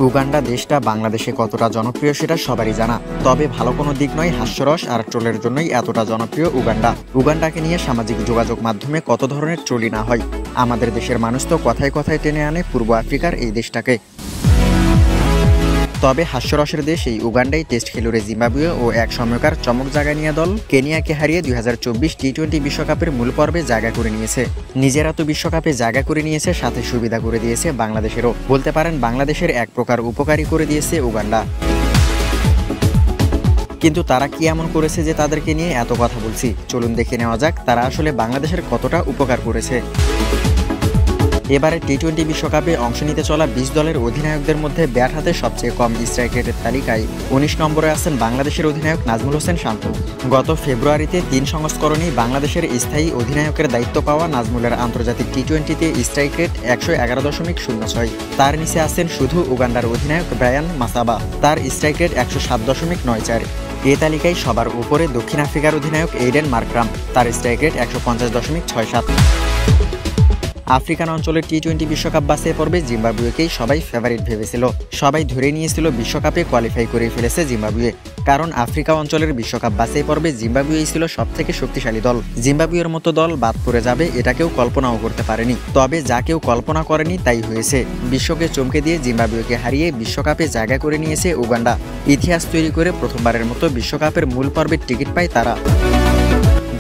Uganda দেশটা বাংলাদেশে কতটা জনপ্রিয় সেটা সবারই জানা। তবে ভালো কোনো দিক নয়, হাস্যরস আর ট্রোলের জন্যই এতটা জনপ্রিয় উগান্ডাকে নিয়ে সামাজিক যোগাযোগ মাধ্যমে কত ধরনের ট্রোলি না হয়। আমাদের দেশের মানুষ তো কথায় কথায় টেনে আনে পূর্ব আফ্রিকার এই দেশটাকে। তবে হাস্যরসের দেশ এই উগান্ডায় টেস্ট খেলুড়ে জিম্বাবুয়ে ও এক সময়কার চমক জায়গা নিয়ে দল কেনিয়াকে হারিয়ে 2024 টি-20 বিশ্বকাপের মূল পর্বে জায়গা করে নিয়েছে। নিজেরা তো বিশ্বকাপে জায়গা করে নিয়েছে, সাথে সুবিধা করে দিয়েছে বাংলাদেশেরও। বলতে পারেন বাংলাদেশের এক প্রকার উপকারী করে দিয়েছে উগান্ডা। কিন্তু তারা কি এমন করেছে যে তাদেরকে নিয়ে এত কথা বলছি? চলুন দেখে নেওয়া যাক তারা আসলে বাংলাদেশের কতটা উপকার করেছে। এবারে টি-20 বিশ্বকাপে অংশ নিতে চলা 20 দলের অধিনায়কদের মধ্যে ব্যাট হাতে সবচেয়ে কম স্ট্রাইক রেটের তালিকায় 19 নম্বরে আছেন বাংলাদেশের অধিনায়ক নাজমুল হোসেন শান্ত। গত ফেব্রুয়ারিতে 3 সংস্করণেই বাংলাদেশের স্থায়ী অধিনায়কের দায়িত্ব পাওয়া নাজমুলের আন্তর্জাতিক টি-20তে স্ট্রাইক রেট 111.06। তার নিচে আছেন শুধু উগান্ডার অধিনায়ক ব্রায়ান মাসাবা, তার স্ট্রাইক রেট 107.94। এ তালিকায় সবার উপরে দক্ষিণ আফ্রিকার অধিনায়ক এইডেন মার্করাম, তার স্ট্রাইক রেট 150.67। আফ্রিকান অঞ্চলের টি-20 বিশ্বকাপ বাছাই পর্বে জিম্বাবুয়েকেই সবাই ফেভারিট ভেবেছিল। সবাই ধরে নিয়েছিল বিশ্বকাপে কোয়ালিফাই করে ফেলেছে জিম্বাবুয়ে, কারণ আফ্রিকা অঞ্চলের বিশ্বকাপ বাছাই পর্বে জিম্বাবুয়েই ছিল সবথেকে শক্তিশালী দল। জিম্বাবুয়ের মতো দল বাদ পড়ে যাবে এটা কেউ কল্পনাও করতে পারেনি। তবে যা কেউ কল্পনা করেনি তাই হয়েছে। বিশ্বকে চমকে দিয়ে জিম্বাবুয়েকে হারিয়ে বিশ্বকাপে জায়গা করে নিয়েছে উগান্ডা। ইতিহাস তৈরি করে প্রথমবারের মতো বিশ্বকাপের মূল পর্বের টিকিট পায় তারা।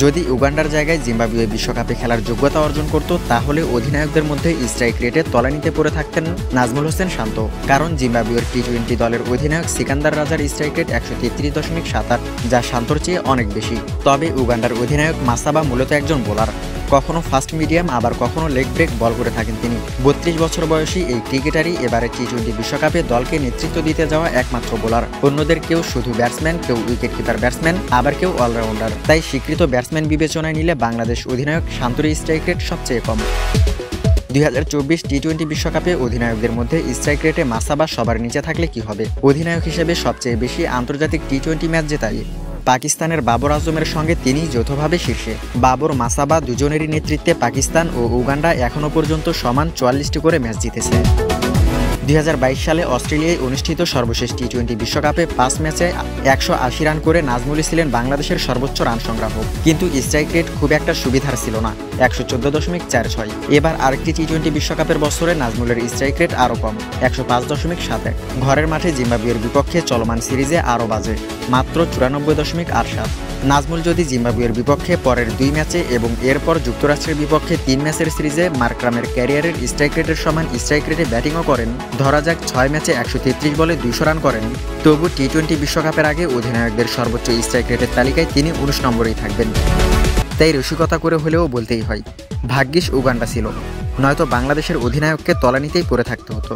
যদি উগান্ডার জায়গায় জিম্বাবুয়ে বিশ্বকাপে খেলার যোগ্যতা অর্জন করত, তাহলে অধিনায়কদের মধ্যে স্ট্রাইক রেটে তলানিতে পড়ে থাকতেন নাজমুল হোসেন শান্ত, কারণ জিম্বাবুয়ের টি-20 দলের অধিনায়ক সিকান্দার রাজার স্ট্রাইক রেট 133.78, যা শান্তর চেয়ে অনেক বেশি। তবে উগান্ডার অধিনায়ক মাসাবা মূলত একজন বোলার, কখনো ফাস্ট মিডিয়াম আবার কখনো লেগ ব্রেক বল করে থাকেন তিনি। 32 বছর বয়সী এই ক্রিকেটারই এবারে টি-20 বিশ্বকাপে দলকে নেতৃত্ব দিতে যাওয়া একমাত্র বোলার। অন্যদের কেউ শুধু ব্যাটসম্যান, কেউ উইকেট কিপার ব্যাটসম্যান, আবার কেউ অলরাউন্ডার। তাই স্বীকৃত ব্যাটসম্যান বিবেচনায় নিলে বাংলাদেশ অধিনায়ক শান্তর স্ট্রাইক রেট সবচেয়ে কম। 2024 টি-20 বিশ্বকাপে অধিনায়কদের মধ্যে স্ট্রাইক রেটে মাসাবা সবার নিচে থাকলে কি হবে? অধিনায়ক হিসেবে সবচেয়ে বেশি আন্তর্জাতিক টি-20 ম্যাচ জেতায় পাকিস্তানের বাবর আজমের সঙ্গে তিনি যৌথভাবে শীর্ষে। বাবর, মাসাবা দুজনেরই নেতৃত্বে পাকিস্তান ও উগান্ডা এখনও পর্যন্ত সমান 44টি করে ম্যাচ জিতেছে। 2022 সালে অস্ট্রেলিয়ায় অনুষ্ঠিত সর্বশেষ টি-20 বিশ্বকাপে 5 ম্যাচে 180 রান করে নাজমুলই ছিলেন বাংলাদেশের সর্বোচ্চ রান সংগ্রাহক। কিন্তু স্ট্রাইক রেট খুব একটা সুবিধার ছিল না, 114.46। এবার আরেকটি টি-20 বিশ্বকাপের বছরে নাজমুলের স্ট্রাইক রেট আরও কম, 105.71। ঘরের মাঠে জিম্বাবুয়ের বিপক্ষে চলমান সিরিজে আরও বাজে, মাত্র 94.87। নাজমুল যদি জিম্বাবুয়ের বিপক্ষে পরের 2 ম্যাচে এবং এরপর যুক্তরাষ্ট্রের বিপক্ষে 3 ম্যাচের সিরিজে মার্করামের ক্যারিয়ারের স্ট্রাইক রেটের সমান স্ট্রাইক রেটে ব্যাটিংও করেন, ধরা যাক 6 ম্যাচে 133 বলে 200 রান করেন, তবু টি-20 বিশ্বকাপের আগে অধিনায়কদের সর্বোচ্চ স্ট্রাইক রেটের তালিকায় তিনি 19 নম্বরেই থাকবেন। তাই রসিকতা করে হলেও বলতেই হয়, ভাগ্যিস উগান্ডা ছিল, নয়তো বাংলাদেশের অধিনায়ককে তলানিতেই পড়ে থাকতে হতো।